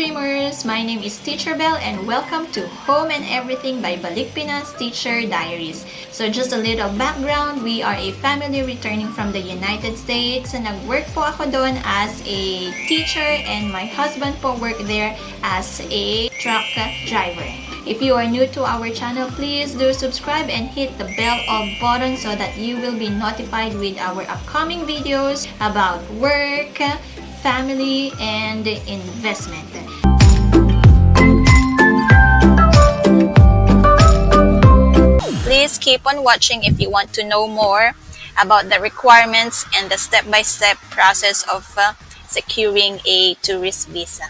Dreamers! My name is TeacherBelle and welcome to Home and Everything by Balik Pinas Teacher Diaries. So just a little background, we are a family returning from the United States. Nag-work po ako doon as a teacher and my husband po worked there as a truck driver. If you are new to our channel, please do subscribe and hit the bell button so that you will be notified with our upcoming videos about work, family, and investment. Please keep on watching if you want to know more about the requirements and the step-by-step process of securing a tourist visa.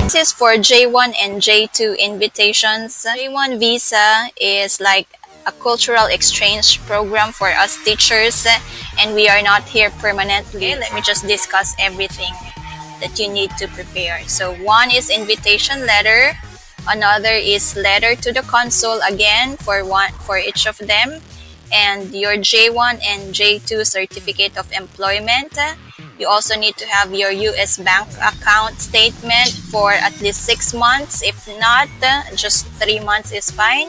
This is for J1 and J2 invitations. J1 visa is like a cultural exchange program for us teachers, and we are not here permanently. Let me just discuss everything that you need to prepare. So one is invitation letter, another is letter to the consul, again for each of them, and your J1 and J2 certificate of employment. You also need to have your US bank account statement for at least 6 months. If not, just 3 months is fine.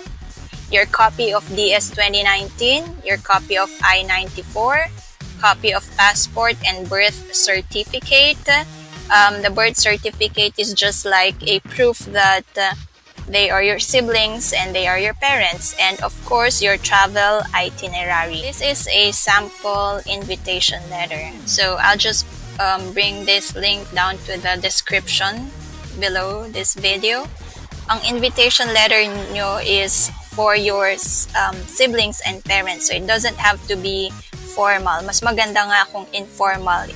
Your copy of DS 2019, your copy of I-94, copy of passport and birth certificate. The birth certificate is just like a proof that they are your siblings and they are your parents, and of course your travel itinerary. This is a sample invitation letter, so I'll just bring this link down to the description below this video. Ang invitation letter nyo is for your siblings and parents, so it doesn't have to be formal. Mas maganda nga kung informal,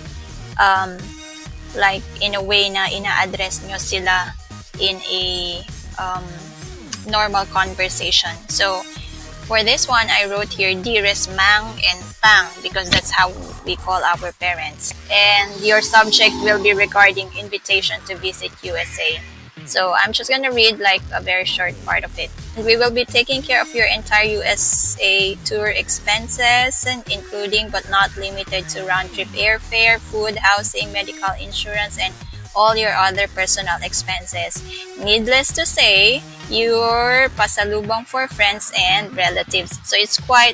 like in a way na ina-address nyo sila in a normal conversation. So for this one, I wrote here Dearest Mang and Pang, because that's how we call our parents. And your subject will be regarding invitation to visit USA. So I'm just gonna read like a very short part of it. We will be taking care of your entire USA tour expenses, and including but not limited to round-trip airfare, food, housing, medical insurance, and all your other personal expenses. Needless to say, your pasalubong for friends and relatives. So it's quite,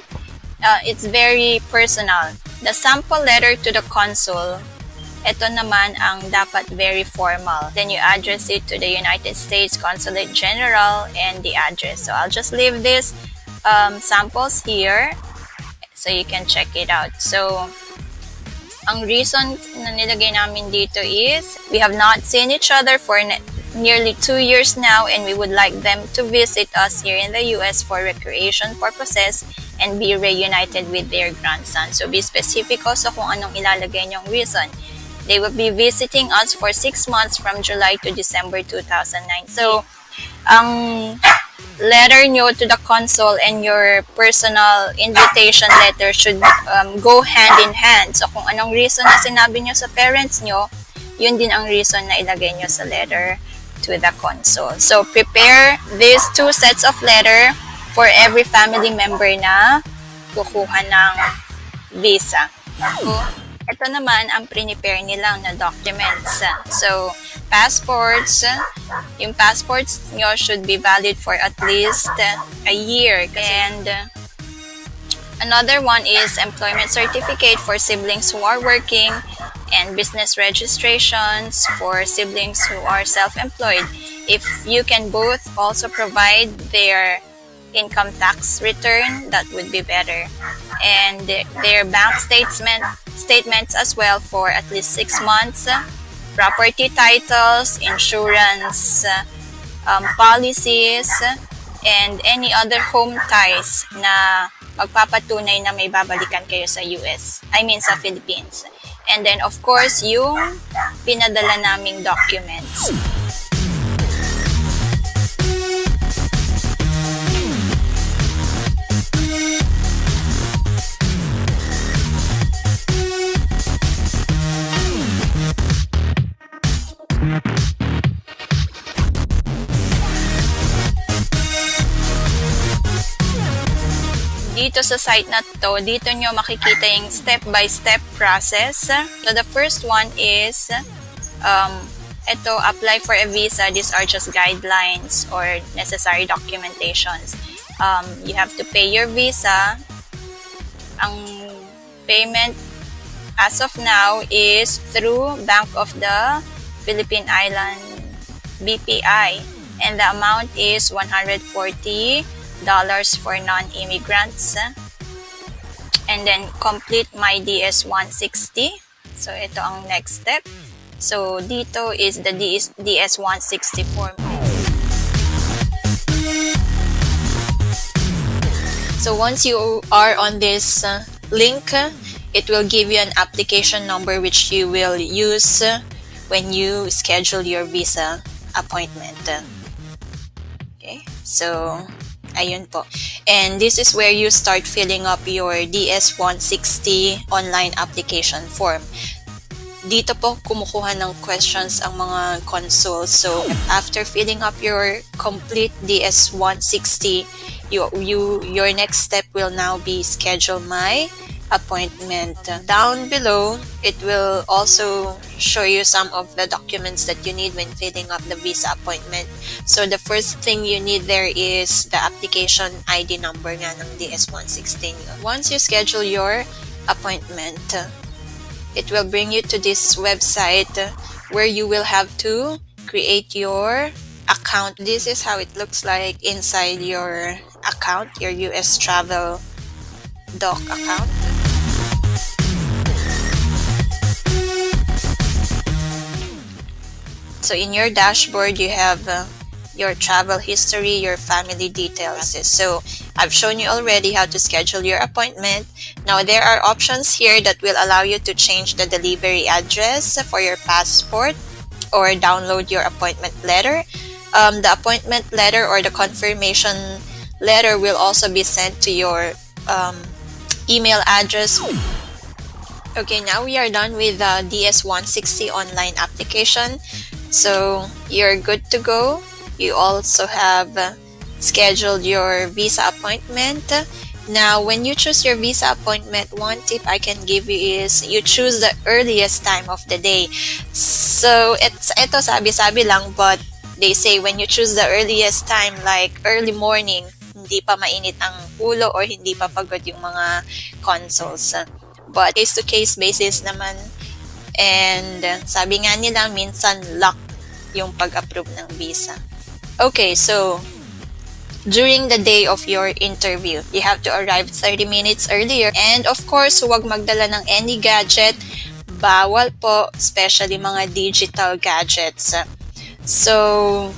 it's very personal. The sample letter to the consul, ito naman ang dapat very formal. Then you address it to the United States Consulate General and the address. So I'll just leave these samples here so you can check it out. So ang reason na nilagay namin dito is we have not seen each other for nearly 2 years now, and we would like them to visit us here in the US for recreation purposes and be reunited with their grandson. So be specific also kung anong ilalagay niyong reason. They will be visiting us for 6 months from July to December 2009. So ang letter nyo to the consul and your personal invitation letter should go hand in hand. So kung anong reason na sinabi nyo sa parents nyo, yun din ang reason na ilagay nyo sa letter to the consul. So prepare these 2 sets of letter for every family member na kukuha ng visa. So, ito naman ang prepare nilang na documents. So, passports. Yung passports nyo should be valid for at least a year. And another one is employment certificate for siblings who are working, and business registrations for siblings who are self-employed. If you can both also provide their income tax return, that would be better. And their bank statements as well for at least 6 months, property titles, insurance, policies, and any other home ties na magpapatunay na may babalikan kayo sa US, I mean sa Philippines. And then of course, yung pinadala naming documents. Dito sa site na to, dito nyo makikita yung step-by-step process. So the first one is, ito, apply for a visa. These are just guidelines or necessary documentations. You have to pay your visa. Ang payment as of now is through Bank of the Philippine Island, BPI. And the amount is $140 for non-immigrants. And then complete my DS-160. So ito ang next step. So dito is the DS-160 form. So once you are on this link, it will give you an application number which you will use when you schedule your visa appointment. Okay, so ayun po. And this is where you start filling up your DS-160 online application form. Dito po kumukuha ng questions ang mga consuls. So after filling up your complete DS-160, your next step will now be schedule my appointment. Down below, it will also show you some of the documents that you need when filling up the visa appointment. So the first thing you need there is the application ID number nga ng DS-160. Once you schedule your appointment, it will bring you to this website where you will have to create your account. This is how it looks like inside your account, your US travel doc account. So in your dashboard, you have your travel history, your family details. So I've shown you already how to schedule your appointment. Now there are options here that will allow you to change the delivery address for your passport or download your appointment letter. The appointment letter or the confirmation letter will also be sent to your email address. Okay, now we are done with the DS-160 online application. So you're good to go. You also have scheduled your visa appointment. Now, when you choose your visa appointment, one tip I can give you is you choose the earliest time of the day. So ito sabi-sabi lang, but they say when you choose the earliest time, like early morning, hindi pa mainit ang ulo or hindi pa pagod yung mga consuls. But case-to-case basis naman. And sabi nga nila, minsan luck yung pag-approve ng visa. Okay, so during the day of your interview, you have to arrive 30 minutes earlier. And of course, huwag magdala ng any gadget. Bawal po, especially mga digital gadgets. So,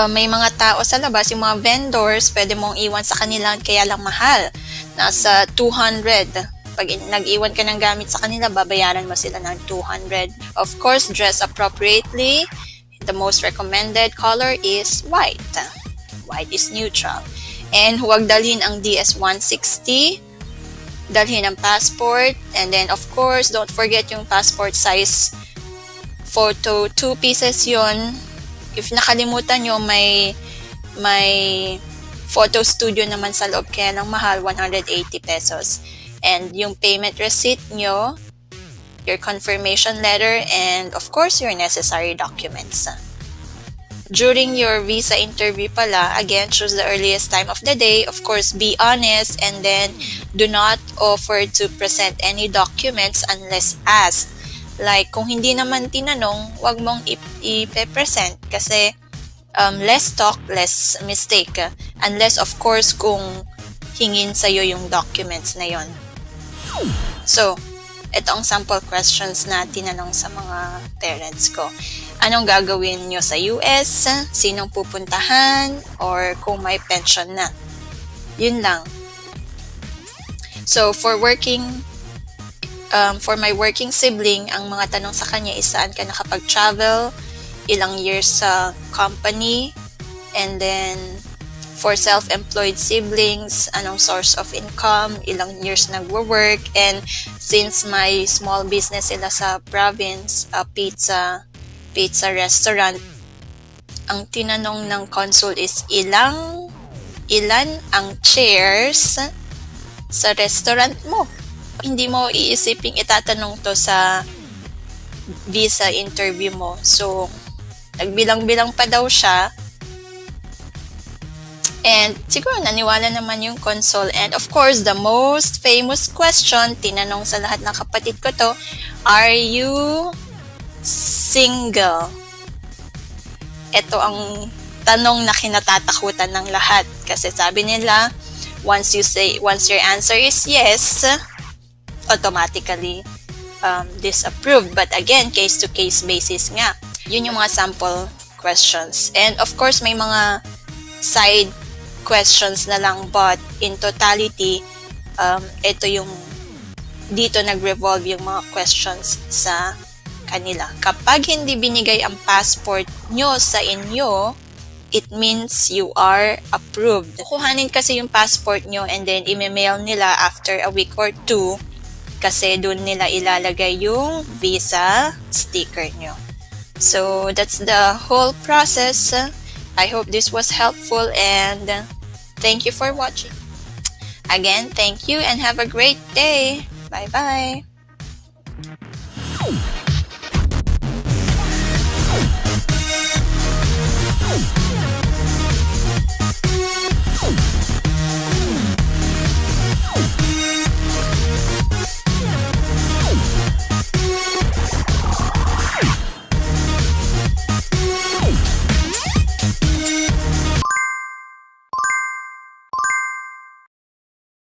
may mga tao sa labas, yung mga vendors, pwede mong iwan sa kanila kaya lang mahal. Nasa 200. Pag nag-iwan ka ng gamit sa kanila, babayaran mo sila ng 200. Of course, dress appropriately. The most recommended color is white. White is neutral. And huwag dalhin ang DS-160. Dalhin ang passport. And then, of course, don't forget yung passport size photo. 2 pieces yon. If nakalimutan nyo, may photo studio naman sa loob. Kaya ng mahal, 180 pesos. And yung payment receipt nyo, your confirmation letter, and of course, your necessary documents. During your visa interview pala, again, choose the earliest time of the day. Of course, be honest, and then do not offer to present any documents unless asked. Like, kung hindi naman tinanong, wag mong i-present kasi less talk, less mistake. Unless, of course, kung hingin sa'yo yung documents na yon. So, ito ang sample questions na tinanong sa mga parents ko. Anong gagawin nyo sa US? Sinong pupuntahan? Or kung may pension na? Yun lang. So, for my working sibling, ang mga tanong sa kanya is saan ka nakapag-travel, ilang years sa company, and then for self-employed siblings, anong source of income, ilang years nagwo-work, and since my small business sila sa province, pizza restaurant, ang tinanong ng consul is ilang Ilan ang chairs sa restaurant mo? Hindi mo iisiping itatanong to sa visa interview mo. So, nagbilang-bilang pa daw siya. And siguro naniwala naman yung consul. And of course, the most famous question, tinanong sa lahat ng kapatid ko to, are you single? Ito ang tanong na kinatatakutan ng lahat. Kasi sabi nila, once your answer is yes, automatically disapproved. But again, case-to-case basis nga. Yun yung mga sample questions. And of course, may mga side questions na lang, but in totality, ito yung dito nag-revolve yung mga questions sa kanila. Kapag hindi binigay ang passport nyo sa inyo, it means you are approved. Kukuhanin kasi yung passport nyo and then i-mail nila after a week or 2 kasi doon nila ilalagay yung visa sticker nyo. So, that's the whole process. I hope this was helpful and thank you for watching. Again, thank you and have a great day. Bye-bye.